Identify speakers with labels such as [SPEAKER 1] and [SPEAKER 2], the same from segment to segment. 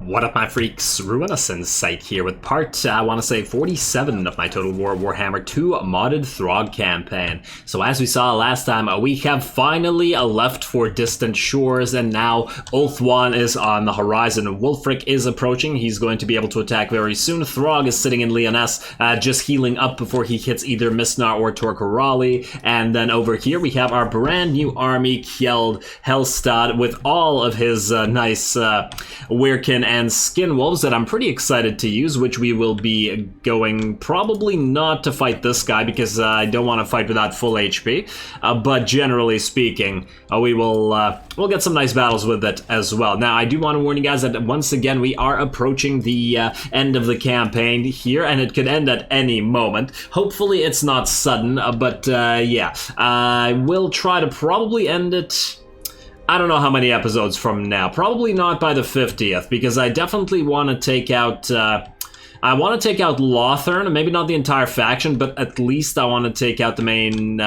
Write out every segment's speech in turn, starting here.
[SPEAKER 1] What up, my freaks? RuinousInsight here with part, I want to say 47 of my Total Warhammer II modded Throgg campaign. So as we saw last time, we have finally left for distant shores, and now Ulthuan is on the horizon. Wulfric is approaching. He's going to be able to attack very soon. Throgg is sitting in Lyonesse, just healing up before he hits either Misnar or Torquerali. And then over here we have our brand new army, Kjeld Helstad, with all of his nice Weirkin and Skinwolves that I'm pretty excited to use, which we will be going probably not to fight this guy because I don't want to fight without full HP, but generally speaking, we'll get some nice battles with it as well. Now, I do want to warn you guys that once again we are approaching the end of the campaign here, and it could end at any moment. Hopefully it's not sudden, but yeah, I will try to probably end it. I don't know how many episodes from now. Probably not by the 50th, because I definitely want to take out... I want to take out Lothern, maybe not the entire faction, but at least I want to take out the main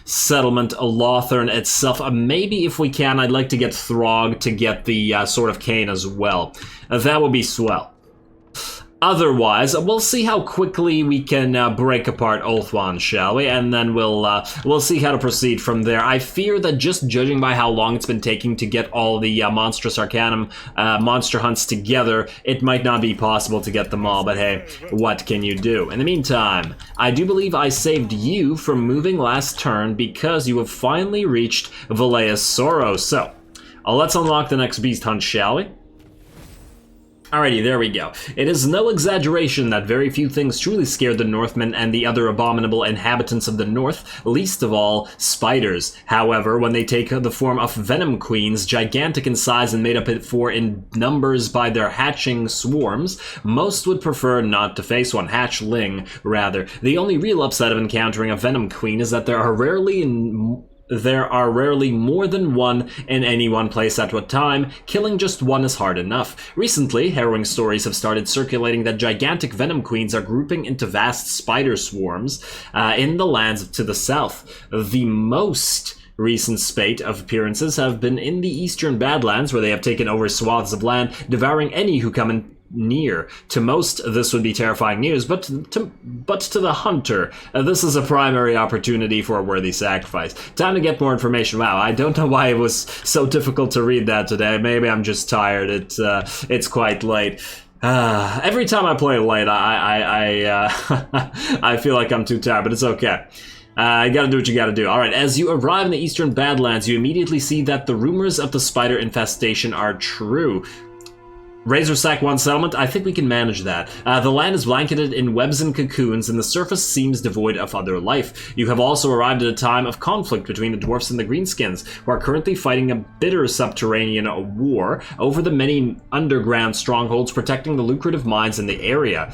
[SPEAKER 1] settlement of Lothern itself. Maybe if we can, I'd like to get Throgg to get the Sword of Cain as well. That would be swell. Otherwise, we'll see how quickly we can break apart Ulthuan, shall we? And then we'll see how to proceed from there. I fear that just judging by how long it's been taking to get all the Monstrous Arcanum monster hunts together, it might not be possible to get them all, but hey, what can you do? In the meantime, I do believe I saved you from moving last turn because you have finally reached Valea's Sorrow. So, let's unlock the next beast hunt, shall we? Alrighty, there we go. It is no exaggeration that very few things truly scared the Northmen and the other abominable inhabitants of the North, least of all, spiders. However, when they take the form of venom queens, gigantic in size and made up for in numbers by their hatching swarms, most would prefer not to face one. Hatchling, rather. The only real upside of encountering a venom queen is that there are rarely more than one in any one place at a time. Killing just one is hard enough. Recently, harrowing stories have started circulating that gigantic venom queens are grouping into vast spider swarms in the lands to the south. The most recent spate of appearances have been in the eastern Badlands, where they have taken over swaths of land, devouring any who come in near. To most, this would be terrifying news, but to the hunter, this is a primary opportunity for a worthy sacrifice. Time to get more information. Wow, I don't know why it was so difficult to read that today. Maybe I'm just tired. It's quite late. Every time I play late, I feel like I'm too tired, but it's okay. You gotta do what you gotta do. Alright, as you arrive in the eastern Badlands, you immediately see that the rumors of the spider infestation are true. Razor Sack 1 settlement, I think we can manage that. The land is blanketed in webs and cocoons, and the surface seems devoid of other life. You have also arrived at a time of conflict between the dwarfs and the greenskins, who are currently fighting a bitter subterranean war over the many underground strongholds protecting the lucrative mines in the area.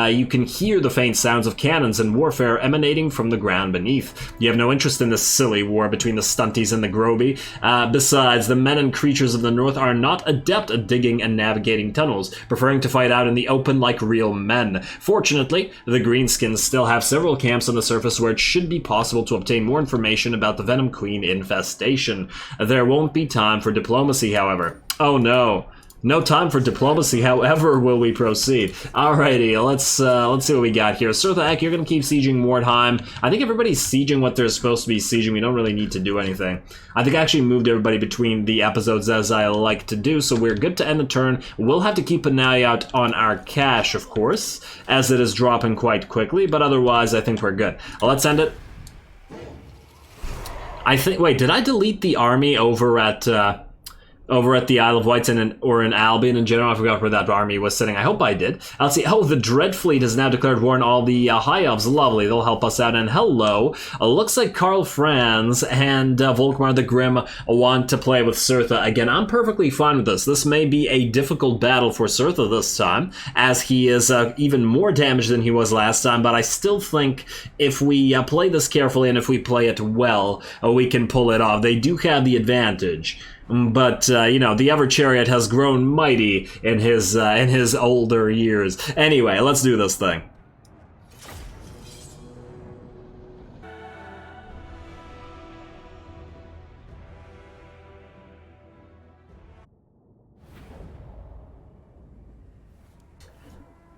[SPEAKER 1] You can hear the faint sounds of cannons and warfare emanating from the ground beneath. You have no interest in this silly war between the stunties and the groby. Besides, the men and creatures of the north are not adept at digging and navigating tunnels, preferring to fight out in the open like real men. Fortunately, the greenskins still have several camps on the surface where it should be possible to obtain more information about the Venom Queen infestation. There won't be time for diplomacy, however. Oh no. No time for diplomacy, however will we proceed. Alrighty, let's see what we got here. Surthak, you're gonna keep sieging Mordheim. I think everybody's sieging what they're supposed to be sieging. We don't really need to do anything. I think I actually moved everybody between the episodes as I like to do, so we're good to end the turn. We'll have to keep an eye out on our cash, of course, as it is dropping quite quickly, but otherwise I think we're good. Let's end it. I think, wait, did I delete the army over at the Isle of Wight or in Albion in general? I forgot where that army was sitting. I hope I did. Let's see. Oh, the Dreadfleet has now declared war on all the High Elves. Lovely. They'll help us out. And hello. Looks like Karl Franz and Volkmar the Grim want to play with Surtha again. I'm perfectly fine with this. This may be a difficult battle for Surtha this time, as he is even more damaged than he was last time, but I still think if we play this carefully and if we play it well, we can pull it off. They do have the advantage. But, you know, the Ever-Chariot has grown mighty in his older years. Anyway, let's do this thing.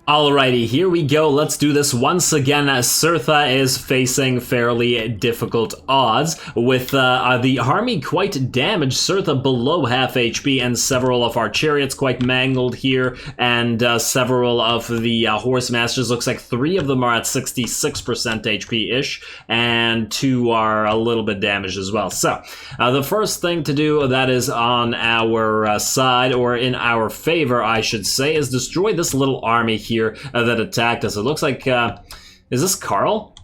[SPEAKER 1] Alrighty, here we go. Let's do this once again. Cirtha is facing fairly difficult odds with the army quite damaged. Cirtha below half HP and several of our chariots quite mangled here, and several of the horse masters. Looks like 3 of them are at 66% HP-ish, and 2 are a little bit damaged as well. So the first thing to do that is on our side, or in our favor, I should say, is destroy this little army here that attacked us. It looks like, is this Carl?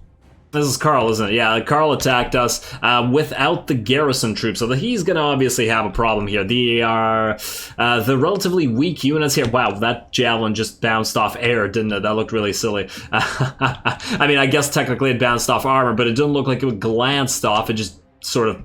[SPEAKER 1] This is Carl, isn't it? Yeah, Carl attacked us without the garrison troops, so he's going to obviously have a problem here. They are the relatively weak units here. Wow, that javelin just bounced off air, didn't it? That looked really silly. I mean, I guess technically it bounced off armor, but it didn't look like it glanced off. It just sort of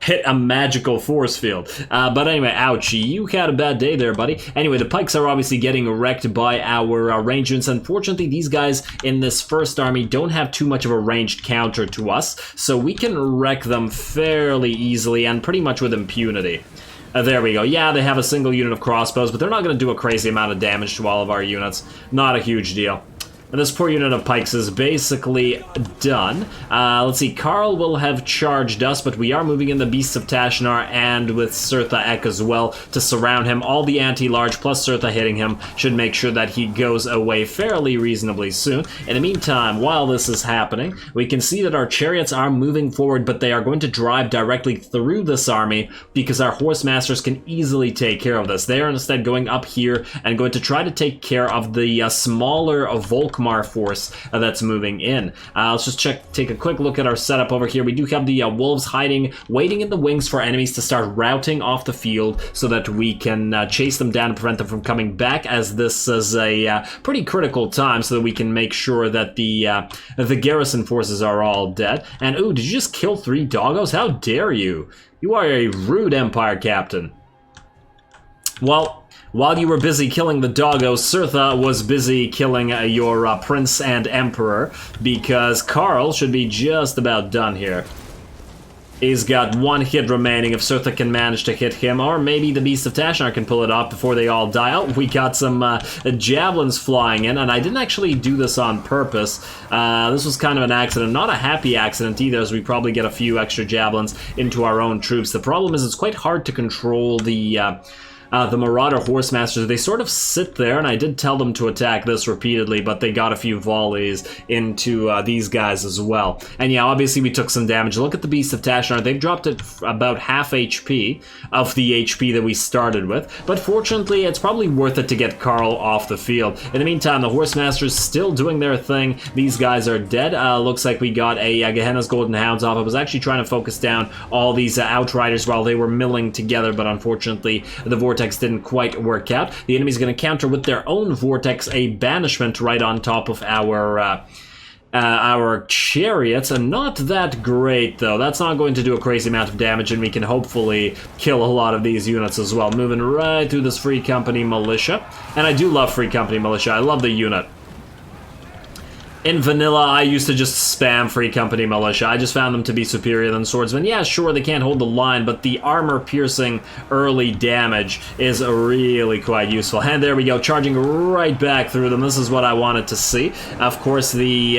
[SPEAKER 1] hit a magical force field. But anyway, ouch, you had a bad day there, buddy. Anyway, the pikes are obviously getting wrecked by our ranged units. Unfortunately, these guys in this first army don't have too much of a ranged counter to us, so we can wreck them fairly easily and pretty much with impunity. There we go. Yeah, they have a single unit of crossbows, but they're not going to do a crazy amount of damage to all of our units. Not a huge deal. And this poor unit of pikes is basically done. Let's see, Carl will have charged us, but we are moving in the Beasts of Tashnar and with Cirtha Ek as well to surround him. All the anti-large plus Cirtha hitting him should make sure that he goes away fairly reasonably soon. In the meantime, while this is happening, we can see that our chariots are moving forward, but they are going to drive directly through this army because our horse masters can easily take care of this. They are instead going up here and going to try to take care of the smaller Volkmar force that's moving in. Let's just take a quick look at our setup over here. We do have the wolves hiding, waiting in the wings for enemies to start routing off the field so that we can chase them down and prevent them from coming back, as this is a pretty critical time so that we can make sure that the garrison forces are all dead. And ooh, did you just kill 3 doggos? How dare you? You are a rude Empire captain. Well, while you were busy killing the doggos, Cirtha was busy killing your prince and emperor, because Carl should be just about done here. He's got 1 hit remaining if Cirtha can manage to hit him, or maybe the Beast of Tashnar can pull it off before they all die. Oh, we got some javelins flying in, and I didn't actually do this on purpose. This was kind of an accident. Not a happy accident either, as we probably get a few extra javelins into our own troops. The problem is it's quite hard to control the Marauder Horsemasters. They sort of sit there, and I did tell them to attack this repeatedly, but they got a few volleys into these guys as well. And yeah, obviously we took some damage. Look at the Beast of Tashnar. They've dropped it about half HP of the HP that we started with, but fortunately it's probably worth it to get Carl off the field. In the meantime, the Horsemasters still doing their thing. These guys are dead. Looks like we got a Gehenna's Golden Hounds off. I was actually trying to focus down all these Outriders while they were milling together, but unfortunately the Vortex didn't quite work out. The enemy's going to counter with their own Vortex a banishment right on top of our chariots, and not that great though. That's not going to do a crazy amount of damage, and we can hopefully kill a lot of these units as well. Moving right through this Free Company Militia, and I do love Free Company Militia. I love the unit. In vanilla, I used to just spam Free Company Militia. I just found them to be superior than swordsmen. Yeah, sure, they can't hold the line, but the armor-piercing early damage is really quite useful. And there we go, charging right back through them. This is what I wanted to see. Of course, these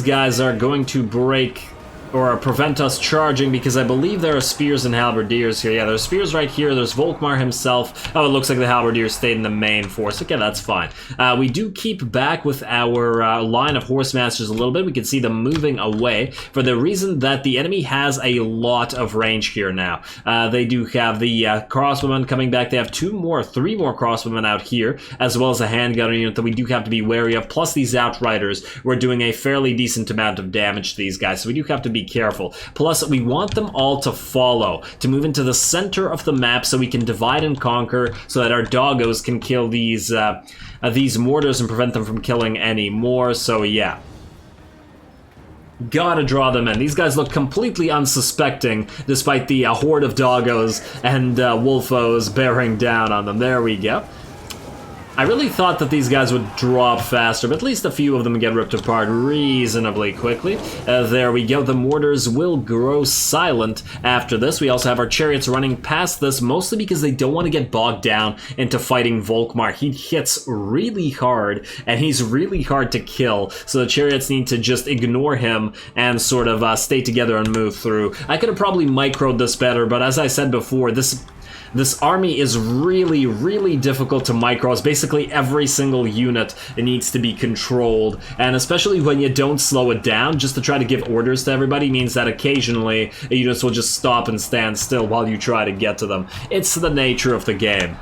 [SPEAKER 1] guys are going to break or prevent us charging, because I believe there are spears and halberdiers here. Yeah, there's spears right here. There's Volkmar himself. Oh, it looks like the halberdiers stayed in the main force. Okay, that's fine. We do keep back with our line of horsemasters a little bit. We can see them moving away for the reason that the enemy has a lot of range here now. They do have the crossbowmen coming back. They have 3 more crossbowmen out here, as well as a handgun unit that we do have to be wary of. Plus these Outriders, we're doing a fairly decent amount of damage to these guys, so we do have to be careful. Plus, we want them all to follow, to move into the center of the map so we can divide and conquer, so that our doggos can kill these mortars and prevent them from killing any more. So yeah, gotta draw them in. These guys look completely unsuspecting despite the horde of doggos and wolfos bearing down on them. There we go. I really thought that these guys would drop faster, but at least a few of them get ripped apart reasonably quickly. There we go. The mortars will grow silent after this. We also have our chariots running past this, mostly because they don't want to get bogged down into fighting Volkmar. He hits really hard, and he's really hard to kill, so the chariots need to just ignore him and sort of stay together and move through. I could have probably microed this better, but as I said before, this army is really, really difficult to micro. It's basically every single unit needs to be controlled, and especially when you don't slow it down just to try to give orders to everybody means that occasionally units will just stop and stand still while you try to get to them. It's the nature of the game.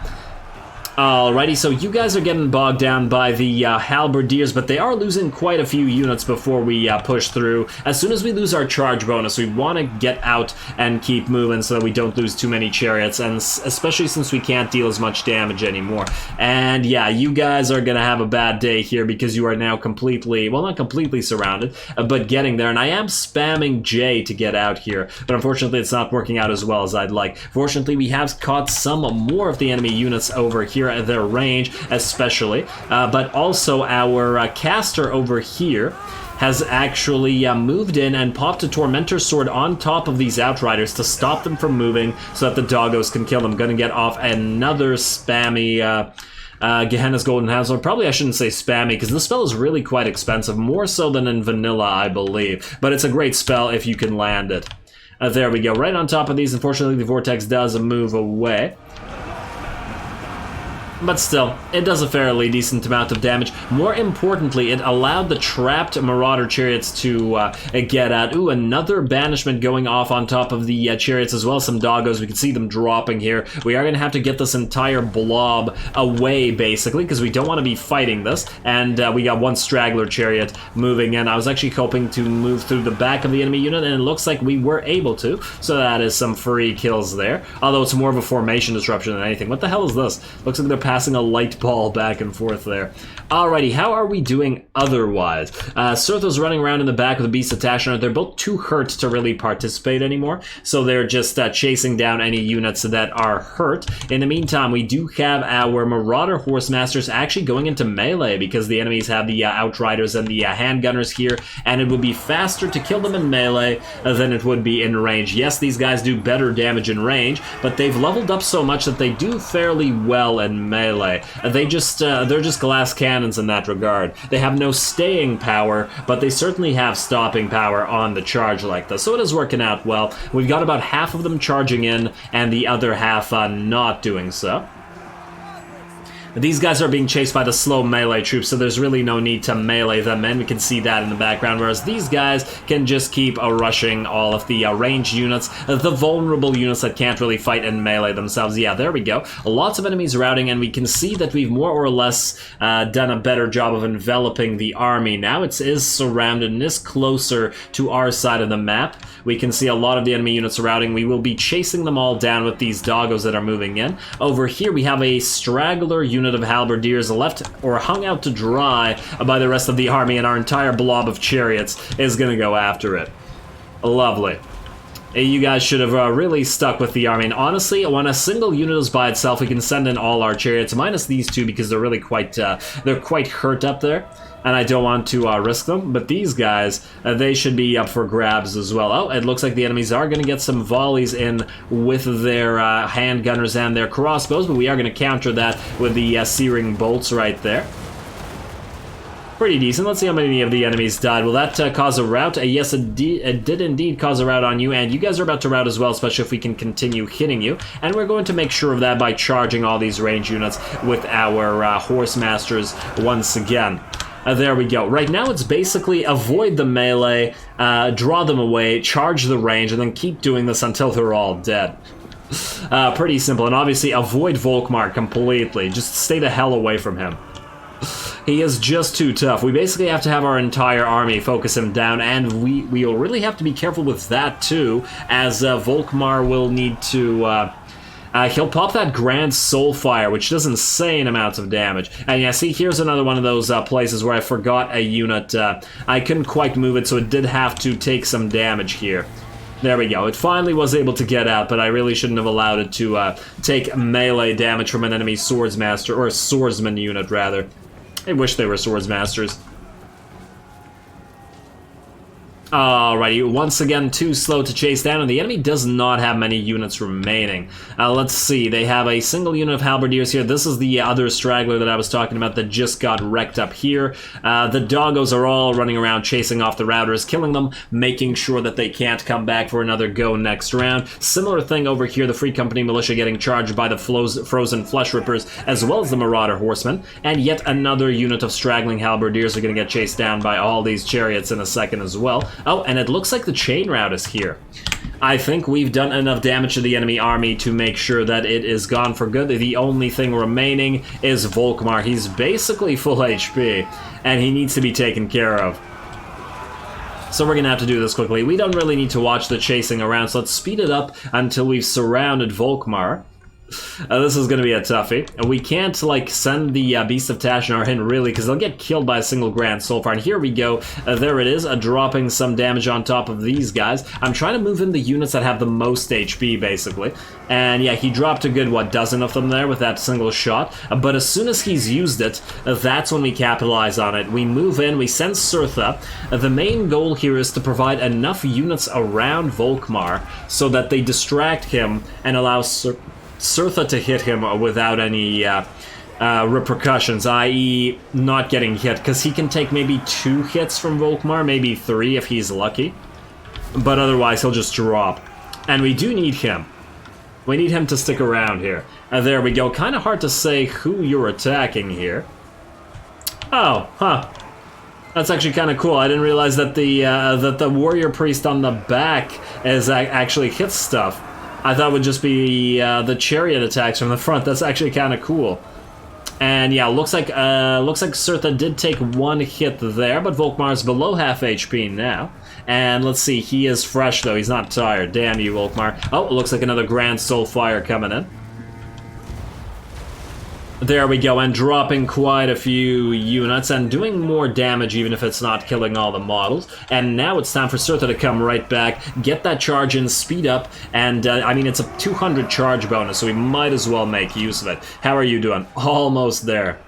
[SPEAKER 1] Alrighty, so you guys are getting bogged down by the halberdiers, but they are losing quite a few units before we push through. As soon as we lose our charge bonus, we want to get out and keep moving so that we don't lose too many chariots, and especially since we can't deal as much damage anymore. And yeah, you guys are going to have a bad day here because you are now completely, well, not completely surrounded, but getting there. And I am spamming J to get out here, but unfortunately it's not working out as well as I'd like. Fortunately, we have caught some more of the enemy units over here at their range, especially, but also our caster over here has actually moved in and popped a Tormentor Sword on top of these Outriders to stop them from moving so that the doggos can kill them. Gonna get off another spammy Gehenna's Golden Hansel. Probably I shouldn't say spammy, because the spell is really quite expensive, more so than in vanilla, I believe, but it's a great spell if you can land it. There we go, right on top of these. Unfortunately, the Vortex does move away. But still, it does a fairly decent amount of damage. More importantly, it allowed the trapped Marauder chariots to get out. Ooh, another banishment going off on top of the chariots as well. Some doggos, we can see them dropping here. We are going to have to get this entire blob away, basically, because we don't want to be fighting this. And we got one straggler chariot moving in. I was actually hoping to move through the back of the enemy unit, and it looks like we were able to. So that is some free kills there. Although it's more of a formation disruption than anything. What the hell is this? Looks like they're passing a light ball back and forth there. Alrighty, how are we doing otherwise? Surtha's running around in the back with a beast attached on it. They're both too hurt to really participate anymore, so they're just chasing down any units that are hurt. In the meantime, we do have our Marauder Horsemasters actually going into melee because the enemies have the Outriders and the handgunners here, and it would be faster to kill them in melee than it would be in range. Yes, these guys do better damage in range, but they've leveled up so much that they do fairly well in melee. They're just glass cannons in that regard. They have no staying power, but they certainly have stopping power on the charge like this. So it is working out well. We've got about half of them charging in, and the other half not doing so. These guys are being chased by the slow melee troops, so there's really no need to melee them in. We can see that in the background, whereas these guys can just keep rushing all of the ranged units, the vulnerable units that can't really fight and melee themselves. Yeah, there we go. Lots of enemies routing, and we can see that we've more or less done a better job of enveloping the army. Now it is surrounded and is closer to our side of the map. We can see a lot of the enemy units routing. We will be chasing them all down with these doggos that are moving in. Over here we have a straggler unit of halberdiers left or hung out to dry by the rest of the army, and our entire blob of chariots is going to go after it. Lovely. You guys should have really stuck with the army, and honestly, when a single unit is by itself, we can send in all our chariots, minus these two because they're really quite hurt up there, and I don't want to risk them. But these guys, they should be up for grabs as well. Oh, it looks like the enemies are going to get some volleys in with their handgunners and their crossbows, but we are going to counter that with the searing bolts right there. Pretty decent. Let's see how many of the enemies died. Will that cause a rout? Yes, it did indeed cause a rout on you, and you guys are about to rout as well, especially if we can continue hitting you. And we're going to make sure of that by charging all these range units with our horse masters once again. There we go. Right now it's basically avoid the melee, draw them away, charge the range, and then keep doing this until they're all dead. Pretty simple. And obviously avoid Volkmar completely. Just stay the hell away from him. He is just too tough. We basically have to have our entire army focus him down, and we'll really have to be careful with that too, as Volkmar will need to... he'll pop that Grand Soulfire, which does insane amounts of damage. And yeah, see, here's another one of those places where I forgot a unit. I couldn't quite move it, so it did have to take some damage here. There we go. It finally was able to get out, but I really shouldn't have allowed it to take melee damage from an enemy swordsmaster, or a swordsman unit, rather. I wish they were swordsmasters. Alrighty, once again, too slow to chase down, and the enemy does not have many units remaining. Let's see, they have a single unit of halberdiers here. This is the other straggler that I was talking about that just got wrecked up here. The doggos are all running around chasing off the routers, killing them, making sure that they can't come back for another go next round. Similar thing over here, the Free Company Militia getting charged by the frozen flesh rippers, as well as the Marauder Horsemen, and yet another unit of straggling halberdiers are going to get chased down by all these chariots in a second as well. Oh, and it looks like the chain route is here. I think we've done enough damage to the enemy army to make sure that it is gone for good. The only thing remaining is Volkmar. He's basically full HP, and he needs to be taken care of. So we're going to have to do this quickly. We don't really need to watch the chasing around, so let's speed it up until we've surrounded Volkmar. This is going to be a toughie. We can't, like, send the Beast of Tashanar in, really, because they'll get killed by a single Grand Soulfire. And here we go. There it is, dropping some damage on top of these guys. I'm trying to move in the units that have the most HP, basically. And yeah, he dropped a good, what, dozen of them there with that single shot. But as soon as he's used it, that's when we capitalize on it. We move in, we send Surtha. The main goal here is to provide enough units around Volkmar so that they distract him and allow Surtha to hit him without any repercussions, i.e. not getting hit, because he can take maybe 2 hits from Volkmar, maybe 3 if he's lucky, but otherwise he'll just drop. And we do need him. We need him to stick around here. There we go. Kind of hard to say who you're attacking here. Oh, huh. That's actually kind of cool. I didn't realize that the warrior priest on the back is actually hits stuff. I thought it would just be the chariot attacks from the front. That's actually kind of cool. And yeah, looks like Surtha did take 1 hit there, but Volkmar's below half HP now. And let's see, he is fresh though. He's not tired. Damn you, Volkmar. Oh, it looks like another Grand Soulfire coming in. There we go, and dropping quite a few units and doing more damage even if it's not killing all the models. And now it's time for Surtha to come right back, get that charge in, speed up, and I mean, it's a 200 charge bonus, so we might as well make use of it. How are you doing? Almost there.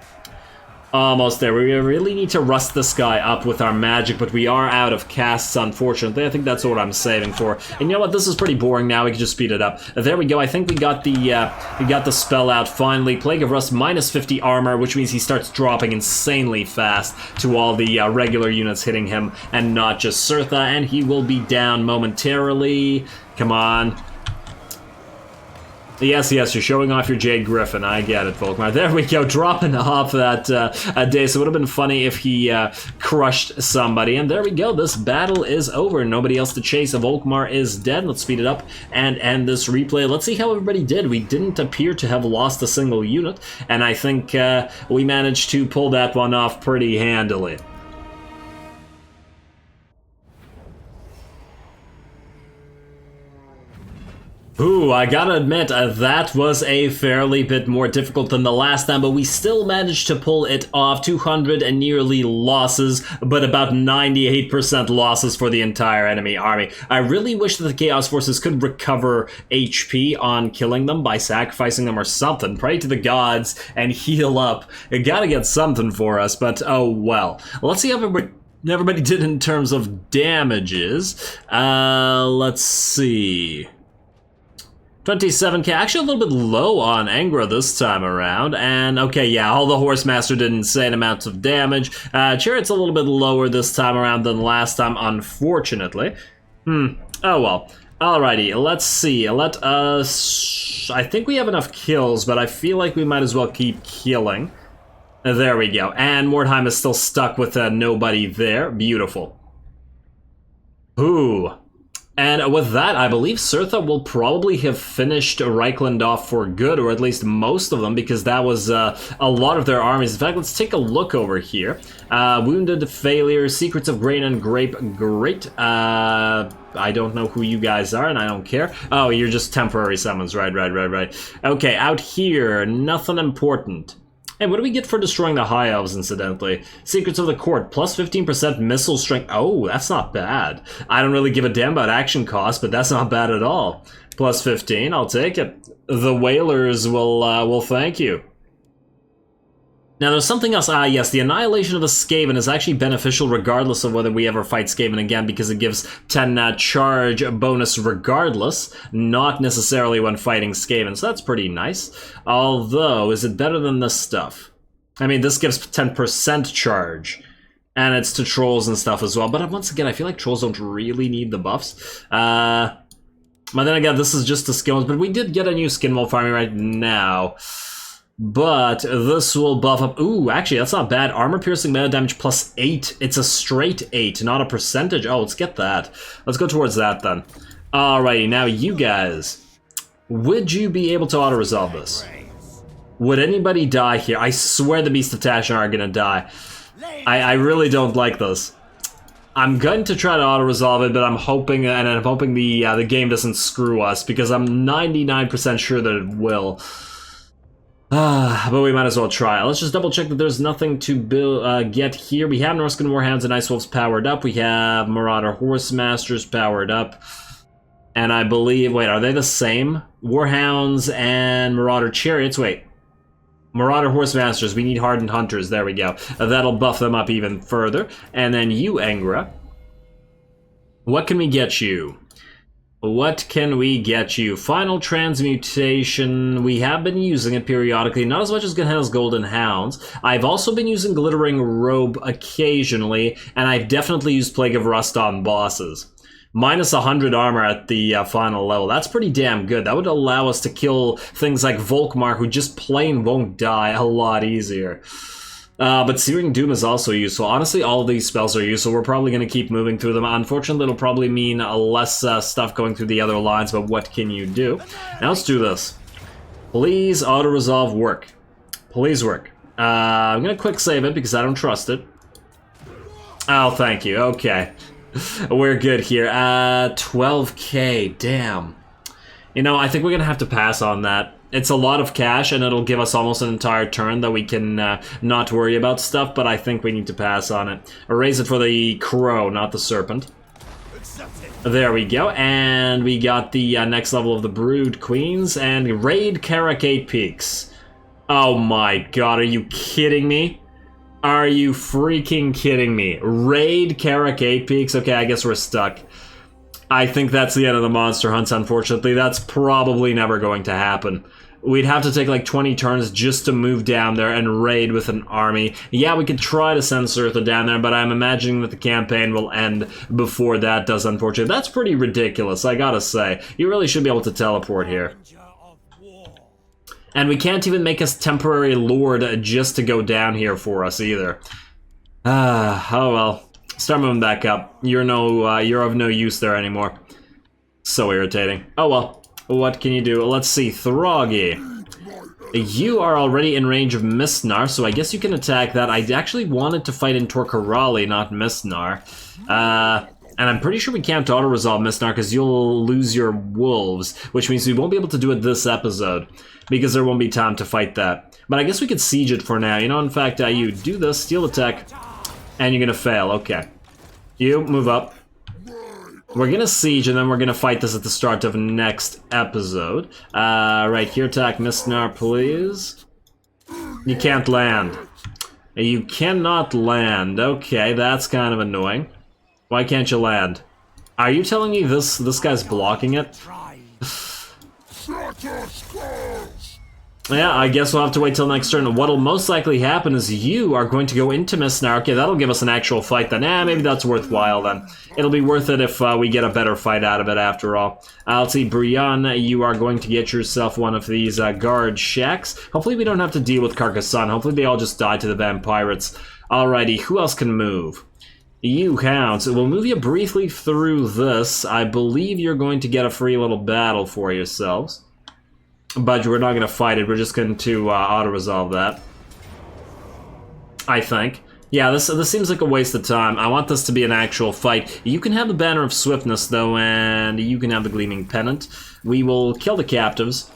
[SPEAKER 1] Almost there. We really need to rust this guy up with our magic, but we are out of casts, unfortunately. I think that's what I'm saving for. And you know what? This is pretty boring now. We can just speed it up. There we go. I think we got the spell out finally. Plague of Rust minus 50 armor, which means he starts dropping insanely fast to all the regular units hitting him, and not just Surtha. And he will be down momentarily. Come on. Yes, you're showing off your Jade Griffin. I get it, Volkmar. There we go, dropping off that day. So it would have been funny if he crushed somebody. And there we go, this battle is over. Nobody else to chase. Volkmar is dead. Let's speed it up and end this replay. Let's see how everybody did. We didn't appear to have lost a single unit, and I think we managed to pull that one off pretty handily. Ooh, I gotta admit, that was a fairly bit more difficult than the last time, but we still managed to pull it off. 200 and nearly losses, but about 98% losses for the entire enemy army. I really wish that the Chaos Forces could recover HP on killing them by sacrificing them or something. Pray to the gods and heal up. You gotta get something for us, but oh well. Let's see how everybody did in terms of damages. Let's see. 27k, actually a little bit low on Angra this time around, and okay, yeah, all the Horsemaster did insane amounts of damage. Chariot's a little bit lower this time around than last time, unfortunately. Oh well. Alrighty, let's see, let us... I think we have enough kills, but I feel like we might as well keep killing. There we go, and Mordheim is still stuck with nobody there. Beautiful. Ooh. And with that, I believe Surtha will probably have finished Reichland off for good, or at least most of them, because that was a lot of their armies. In fact, let's take a look over here. Wounded, Failure, Secrets of Grain and Grape, great. I don't know who you guys are, and I don't care. Oh, you're just temporary summons, right. Okay, out here, nothing important. And what do we get for destroying the High Elves, incidentally? Secrets of the Court, plus 15% missile strength. Oh, that's not bad. I don't really give a damn about action cost, but that's not bad at all. Plus 15, I'll take it. The Whalers will thank you. Now, there's something else. Yes, the Annihilation of the Skaven is actually beneficial regardless of whether we ever fight Skaven again, because it gives 10 charge bonus regardless, not necessarily when fighting Skaven, so that's pretty nice. Although, is it better than this stuff? I mean, this gives 10% charge, and it's to trolls and stuff as well, but once again, I feel like trolls don't really need the buffs. But then again, this is just the skills, but we did get a new skin wolf army right now. But this will buff up. Ooh, actually, that's not bad. Armor piercing meta damage plus 8. It's a straight 8, not a percentage. Oh, let's get that. Let's go towards that then. Alrighty, now you guys. Would you be able to auto-resolve this? Would anybody die here? I swear the Beast of Tashan are gonna die. I really don't like this. I'm going to try to auto-resolve it, but I'm hoping, and I'm hoping the game doesn't screw us, because I'm 99% sure that it will. But we might as well try. Let's just double check that there's nothing to get here. We have Norscan Warhounds and Ice Wolves powered up. We have Marauder Horse Masters powered up. And I believe, wait, are they the same? Warhounds and Marauder Chariots, wait. Marauder Horse Masters, we need Hardened Hunters, there we go. That'll buff them up even further. And then you, Angra. What can we get you? What can we get you? Final Transmutation. We have been using it periodically, not as much as Gehenna's Golden Hounds. I've also been using Glittering Robe occasionally, and I've definitely used Plague of Rust on bosses. Minus 100 armor at the final level. That's pretty damn good. That would allow us to kill things like Volkmar, who just plain won't die, a lot easier. But Searing Doom is also useful. Honestly, all of these spells are useful. We're probably going to keep moving through them. Unfortunately, it'll probably mean less stuff going through the other lines, but what can you do? Now let's do this. Please auto-resolve work. Please work. I'm going to quick save it because I don't trust it. Oh, thank you. Okay. We're good here. 12k. Damn. You know, I think we're going to have to pass on that. It's a lot of cash, and it'll give us almost an entire turn that we can not worry about stuff, but I think we need to pass on it. Erase it for the crow, not the serpent. There we go, and we got the next level of the Brood Queens, and Raid Karakate Peaks. Oh my god, are you kidding me? Are you freaking kidding me? Raid Karakate Peaks? Okay, I guess we're stuck. I think that's the end of the monster hunts, unfortunately. That's probably never going to happen. We'd have to take like 20 turns just to move down there and raid with an army. Yeah, we could try to send Surtha down there, but I'm imagining that the campaign will end before that does, unfortunately. That's pretty ridiculous, I gotta say. You really should be able to teleport here. And we can't even make us temporary lord just to go down here for us either. Oh well. Start moving back up. You're of no use there anymore. So irritating. Oh well. What can you do? Let's see. Throggy. You are already in range of Mistnar, so I guess you can attack that. I actually wanted to fight in Torkarali, not Mistnar. And I'm pretty sure we can't auto-resolve Mistnar because you'll lose your wolves, which means we won't be able to do it this episode because there won't be time to fight that. But I guess we could siege it for now. You know, in fact, you do this, steal attack, and you're gonna fail. Okay. You, move up. We're gonna siege, and then we're gonna fight this at the start of next episode. Right here, attack Mistnar, please. You can't land. You cannot land. Okay, that's kind of annoying. Why can't you land? Are you telling me this guy's blocking it? Yeah, I guess we'll have to wait till next turn. What'll most likely happen is you are going to go into Mistnar. Okay, that'll give us an actual fight then. Maybe that's worthwhile then. It'll be worth it if we get a better fight out of it after all. Let's see, Brian, you are going to get yourself one of these guard shacks. Hopefully we don't have to deal with Carcassonne. Hopefully they all just die to the vampirates. Alrighty, who else can move? You, Hounds. We'll move you briefly through this. I believe you're going to get a free little battle for yourselves. But we're not going to fight it, we're just going to auto-resolve that. I think. Yeah, this seems like a waste of time. I want this to be an actual fight. You can have the Banner of Swiftness, though, and you can have the Gleaming Pennant. We will kill the captives.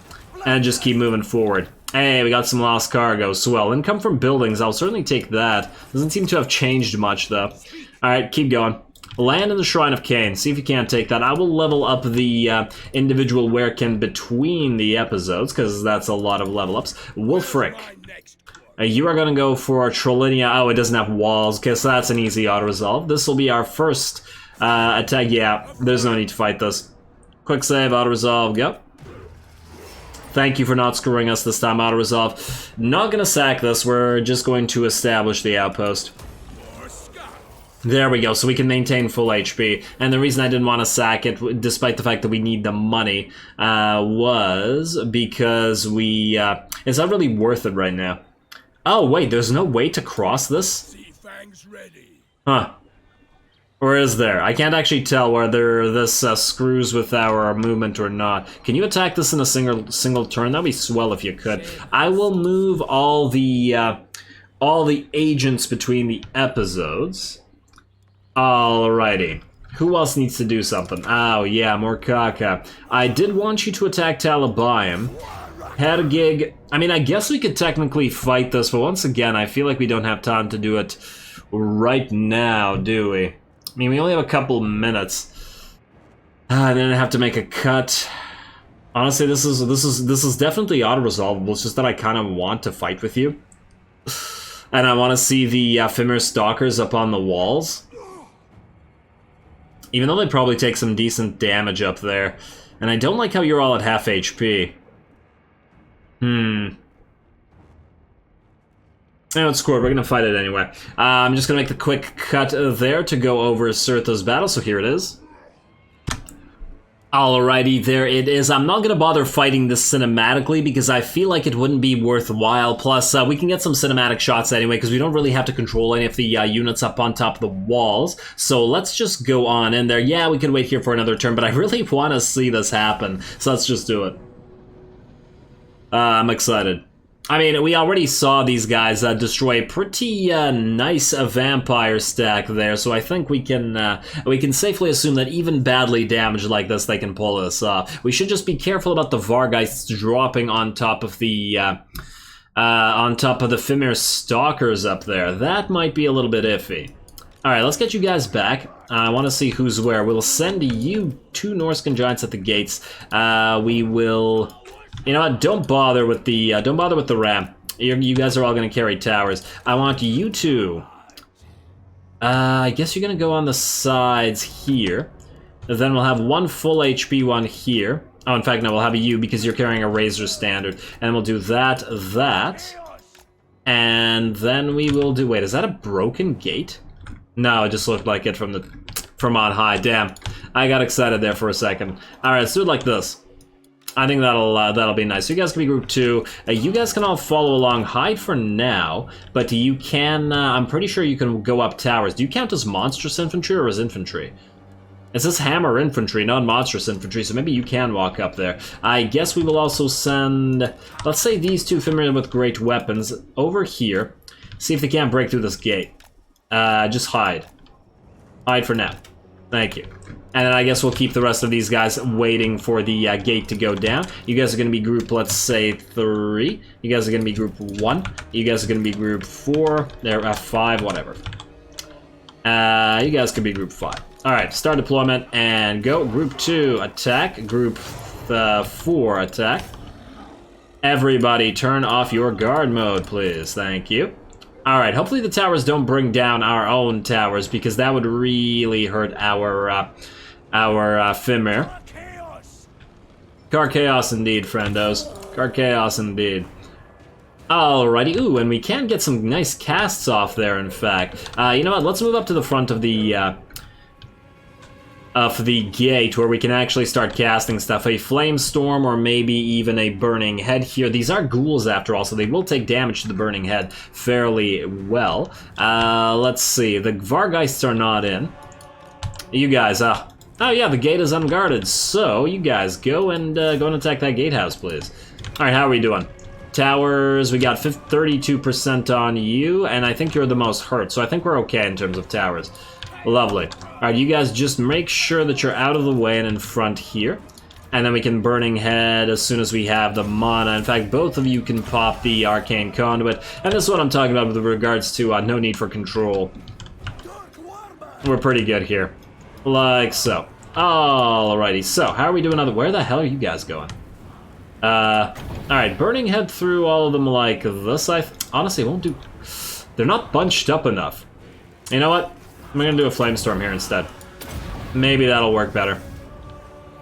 [SPEAKER 1] and just keep moving forward. Hey, we got some lost cargo. Swell. Income from buildings. I'll certainly take that. Doesn't seem to have changed much, though. Alright, keep going. Land in the Shrine of Cain. See if you can't take that. I will level up the individual werekin between the episodes, because that's a lot of level ups. Wolfric. You are going to go for Trollinia. Oh, it doesn't have walls, because that's an easy auto-resolve. This will be our first attack. Yeah, there's no need to fight this. Quick save, auto-resolve, go. Thank you for not screwing us this time, auto-resolve. Not gonna sack this, we're just going to establish the outpost. There we go, so we can maintain full HP. And the reason I didn't want to sack it, despite the fact that we need the money, was because we... it's not really worth it right now. Oh, wait, there's no way to cross this? Huh. Or is there? I can't actually tell whether this screws with our movement or not. Can you attack this in a single turn? That'd be swell if you could. I will move all the agents between the episodes. Alrighty. Who else needs to do something? Oh yeah, Morkaka. I did want you to attack Talabayim. Had a gig. I mean, I guess we could technically fight this, but once again, I feel like we don't have time to do it right now, do we? I mean, we only have a couple minutes. I didn't have to make a cut. Honestly, this is definitely auto-resolvable. It's just that I kind of want to fight with you, and I want to see the Fimir Stalkers up on the walls. Even though they probably take some decent damage up there, and I don't like how you're all at half HP. Oh, it's scored. We're gonna fight it anyway. I'm just gonna make the quick cut there to go over Sirtha's battle, so here it is. Alrighty, there it is. I'm not gonna bother fighting this cinematically because I feel like it wouldn't be worthwhile. Plus, we can get some cinematic shots anyway because we don't really have to control any of the units up on top of the walls. So let's just go on in there. Yeah, we could wait here for another turn, but I really want to see this happen. So let's just do it. I'm excited. I mean, we already saw these guys destroy a pretty nice vampire stack there, so I think we can safely assume that even badly damaged like this, they can pull this off. We should just be careful about the Vargeists dropping on top of the Fimir Stalkers up there. That might be a little bit iffy. All right, let's get you guys back. I want to see who's where. We'll send you 2 Norscan Giants at the gates. We will. You know what? Don't bother with the ram. You guys are all going to carry towers. I want you to. I guess you're going to go on the sides here. Then we'll have 1 full HP one here. Oh, in fact, no, we'll have you because you're carrying a Razor Standard, and we'll do that, and then we will do. Wait, is that a broken gate? No, it just looked like it from on high. Damn, I got excited there for a second. All right, let's do it like this. I think that'll be nice. So you guys can be group 2. You guys can all follow along. Hide for now, but you can. I'm pretty sure you can go up towers. Do you count as monstrous infantry or as infantry? It says hammer infantry, not monstrous infantry, so maybe you can walk up there. I guess we will also send, let's say, these 2 Fimir with great weapons over here. See if they can't break through this gate. Just hide. Hide for now. Thank you. And then I guess we'll keep the rest of these guys waiting for the gate to go down. You guys are going to be group, let's say, 3. You guys are going to be group 1. You guys are going to be group 4. They're 5, whatever. You guys can be group 5. Alright, start deployment and go. Group 2, attack. Group 4, attack. Everybody turn off your guard mode, please. Thank you. Alright, hopefully the towers don't bring down our own towers, because that would really hurt our Fimir. Car Chaos indeed, friendos. Car Chaos indeed. Alrighty, ooh, and we can get some nice casts off there, in fact. You know what, let's move up to the front of the gate where we can actually start casting stuff. A Flame Storm or maybe even a Burning Head here. These are ghouls after all, so they will take damage to the Burning Head fairly well. Let's see, the Vargeists are not in. You guys, oh yeah, the gate is unguarded, so you guys go and attack that gatehouse, please. Alright, how are we doing? Towers, we got 32% on you, and I think you're the most hurt, so I think we're okay in terms of towers. Lovely. Alright, you guys just make sure that you're out of the way and in front here. And then we can Burning Head as soon as we have the mana. In fact, both of you can pop the Arcane Conduit. And this is what I'm talking about with regards to no need for control. We're pretty good here. Like so. Alrighty, so how are we doing? Where the hell are you guys going? Alright, Burning Head through all of them like this. Honestly, won't do... They're not bunched up enough. You know what? I'm gonna do a Flamestorm here instead. Maybe that'll work better.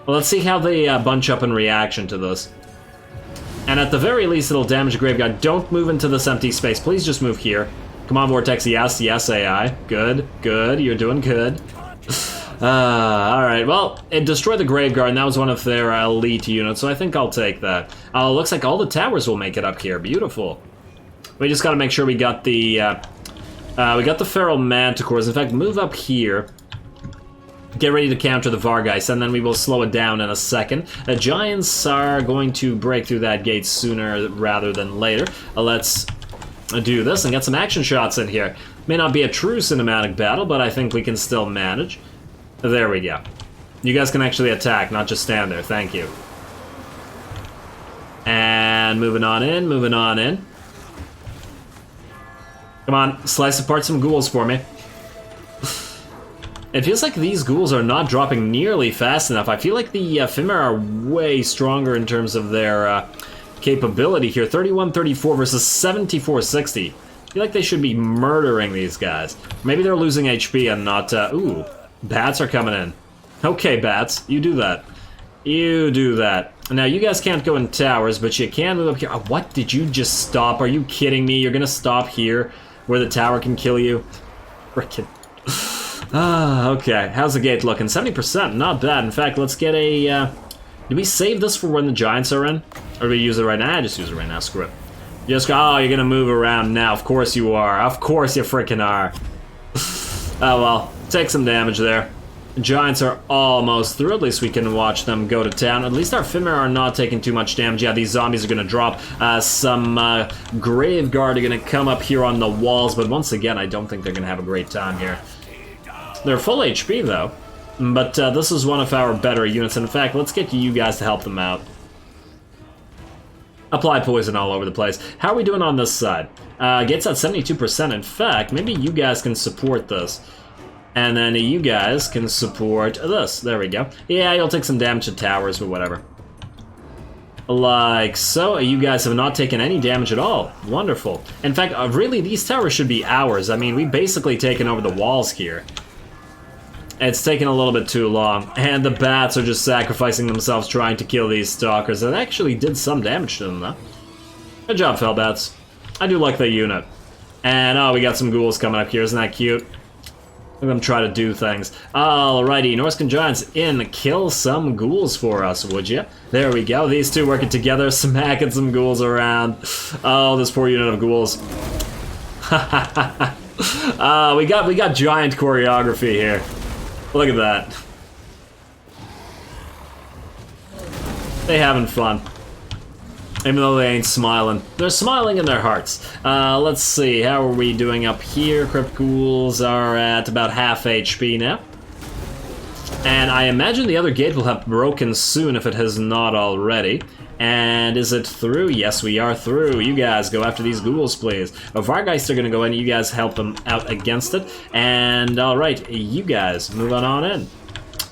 [SPEAKER 1] Well, let's see how they bunch up in reaction to this. And at the very least, it'll damage the Graveyard. Don't move into this empty space. Please just move here. Come on, Vortex. Yes, yes, AI. Good, good. You're doing good. Alright, well, it destroyed the Graveguard, and that was one of their elite units, so I think I'll take that. Looks like all the towers will make it up here. Beautiful. We just gotta make sure we got the Feral Manticores. In fact, move up here. Get ready to counter the Vargeist, and then we will slow it down in a second. The Giants are going to break through that gate sooner rather than later. Let's do this and get some action shots in here. May not be a true cinematic battle, but I think we can still manage. There we go. You guys can actually attack, not just stand there. Thank you. And moving on in, moving on in. Come on, slice apart some ghouls for me. It feels like these ghouls are not dropping nearly fast enough. I feel like the Fimir are way stronger in terms of their capability here. 31-34 versus 74-60. I feel like they should be murdering these guys. Maybe they're losing HP and not... ooh, bats are coming in. Okay, bats, you do that. You do that. Now, you guys can't go in towers, but you can move up here. What? Did you just stop? Are you kidding me? You're gonna stop here where the tower can kill you? Frickin'. Okay. How's the gate looking? 70%, not bad. In fact, let's get a, do we save this for when the Giants are in? Or do we use it right now? Just use it right now, screw it. Just go, oh, you're gonna move around now. Of course you are. Of course you frickin' are. Oh well, take some damage there. Giants are almost through. At least we can watch them go to town. At least our Fimir are not taking too much damage. Yeah, these zombies are gonna drop. Some Graveguard are gonna come up here on the walls, but once again, I don't think they're gonna have a great time here. They're full HP though, but this is one of our better units. And in fact, let's get you guys to help them out. Apply poison all over the place. How are we doing on this side? Gets at 72%. In fact, maybe you guys can support this. And then you guys can support this. There we go. Yeah, you'll take some damage to towers, but whatever. Like so. You guys have not taken any damage at all. Wonderful. In fact, really, these towers should be ours. I mean, we've basically taken over the walls here. It's taken a little bit too long, and the bats are just sacrificing themselves trying to kill these stalkers. That actually did some damage to them, though. Good job, Fellbats. I do like the unit. And, oh, we got some ghouls coming up here. Isn't that cute? Look at them try to do things. Alrighty, Norscan Giants in. Kill some ghouls for us, would you? There we go. These two working together, smacking some ghouls around. Oh, this poor unit of ghouls. we got giant choreography here. Look at that. They having fun. Even though they ain't smiling. They're smiling in their hearts. Let's see, how are we doing up here? Crypt Ghouls are at about half HP now. And I imagine the other gate will have broken soon if it has not already. And is it through? Yes, we are through. You guys go after these ghouls, please. Vargeist are gonna go in. You guys help them out against it. And alright, you guys move on in.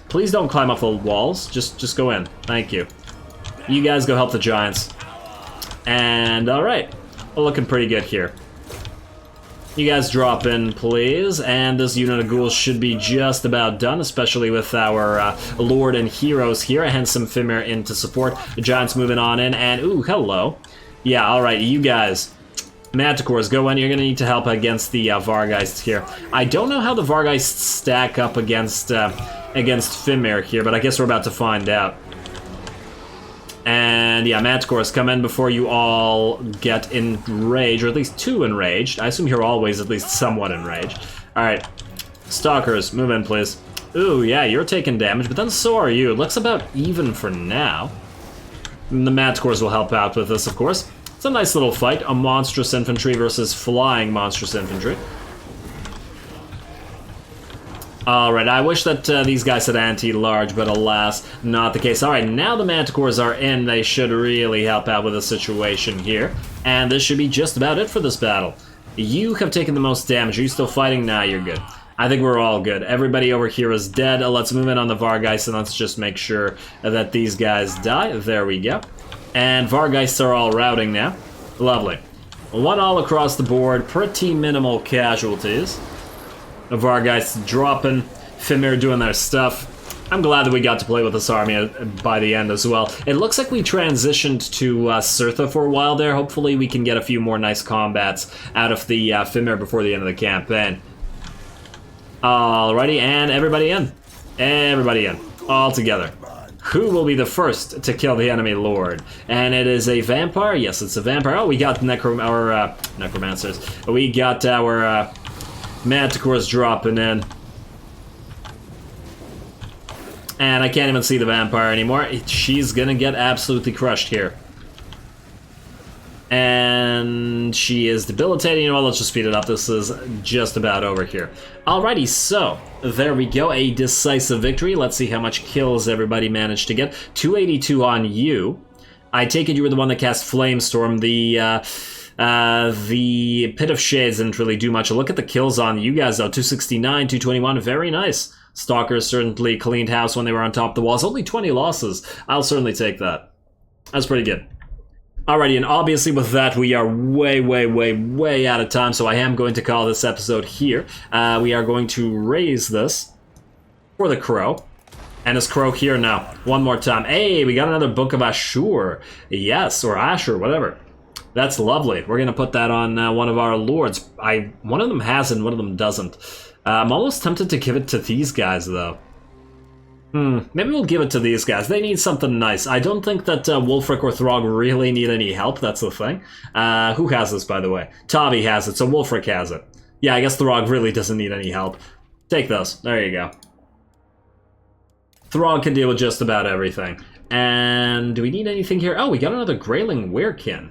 [SPEAKER 1] Please don't climb up the walls. Just go in. Thank you. You guys go help the Giants. And alright, we're looking pretty good here. You guys drop in, please, and this unit of ghouls should be just about done, especially with our Lord and Heroes here, and some Fimir in to support. The Giants moving on in, and ooh, hello. Yeah, alright, you guys. Manticores, go in. You're gonna need to help against the Vargeists here. I don't know how the Vargeists stack up against Fimir here, but I guess we're about to find out. And yeah, Manticores, come in before you all get enraged, or at least too enraged. I assume you're always at least somewhat enraged. Alright, Stalkers, move in, please. Ooh, yeah, you're taking damage, but then so are you. It looks about even for now. And the Manticores will help out with this, of course. It's a nice little fight, a monstrous infantry versus flying monstrous infantry. Alright, I wish that these guys had anti-large, but alas, not the case. Alright, now the Manticores are in. They should really help out with the situation here. And this should be just about it for this battle. You have taken the most damage. Are you still fighting? Nah, you're good. I think we're all good. Everybody over here is dead. Let's move in on the Vargeists, and let's just make sure that these guys die. There we go. And Vargeists are all routing now. Lovely. One all across the board. Pretty minimal casualties. Vargeists dropping, Fimir doing their stuff. I'm glad that we got to play with this army by the end as well. It looks like we transitioned to Cirtha for a while there. Hopefully we can get a few more nice combats out of the Fimir before the end of the campaign. Alrighty, and everybody in. Everybody in. All together. Who will be the first to kill the enemy lord? And it is a vampire? Yes, it's a vampire. Oh, we got necromancers. We got our... Manticore's dropping in. And I can't even see the vampire anymore. She's gonna get absolutely crushed here. And she is debilitating. You know what, let's just speed it up. This is just about over here. Alrighty, so there we go. A decisive victory. Let's see how much kills everybody managed to get. 282 on you. I take it you were the one that cast Flamestorm. The Pit of Shades didn't really do much. Look at the kills on you guys, though. 269, 221, very nice. Stalkers certainly cleaned house when they were on top of the walls. Only 20 losses. I'll certainly take that. That's pretty good. Alrighty, and obviously with that, we are way out of time, so I am going to call this episode here. We are going to raise this for the Crow. And is Crow here now? One more time. Hey, we got another Book of Ashur. Yes, or Ashur, whatever. That's lovely. We're going to put that on one of our lords. One of them has and one of them doesn't. I'm almost tempted to give it to these guys, though. Maybe we'll give it to these guys. They need something nice. I don't think that Wulfric or Throgg really need any help. That's the thing. Who has this, by the way? Tavi has it, so Wulfric has it. Yeah, I guess Throgg really doesn't need any help. Take those. There you go. Throgg can deal with just about everything. And do we need anything here? Oh, we got another Greyling Werekin.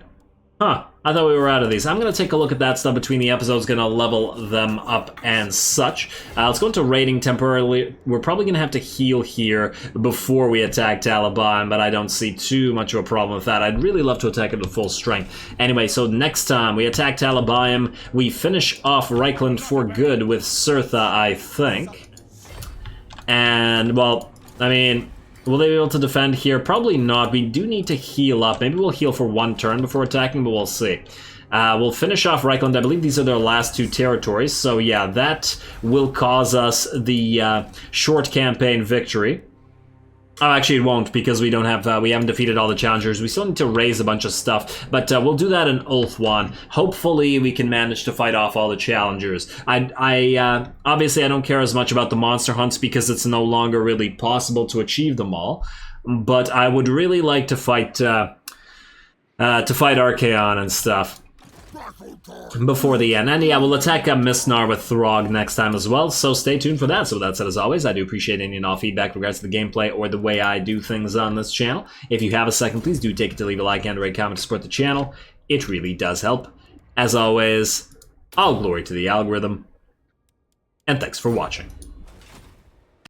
[SPEAKER 1] Huh, I thought we were out of these. I'm going to take a look at that stuff between the episodes, going to level them up and such. Let's go into raiding temporarily. We're probably going to have to heal here before we attack Taliban, but I don't see too much of a problem with that. I'd really love to attack it at full strength. Anyway, so next time we attack Taliban, we finish off Reichland for good with Cirtha, I think. And, well, I mean... will they be able to defend here? Probably not. We do need to heal up. Maybe we'll heal for one turn before attacking, but we'll see. We'll finish off Reichland. I believe these are their last two territories. So yeah, that will cause us the short campaign victory. Oh, actually it won't, because we don't have, we haven't defeated all the challengers. We still need to raise a bunch of stuff, but we'll do that in Ulthuan. Hopefully we can manage to fight off all the challengers. Obviously I don't care as much about the monster hunts because it's no longer really possible to achieve them all, but I would really like to fight Archaon and stuff before the end. And yeah, we'll attack Misnar with Throgg next time as well, so stay tuned for that. So with that said, as always, I do appreciate any and all feedback in regards to the gameplay or the way I do things on this channel. If you have a second, please do take it to leave a like and a rate comment to support the channel. It really does help. As always, all glory to the algorithm, and thanks for watching.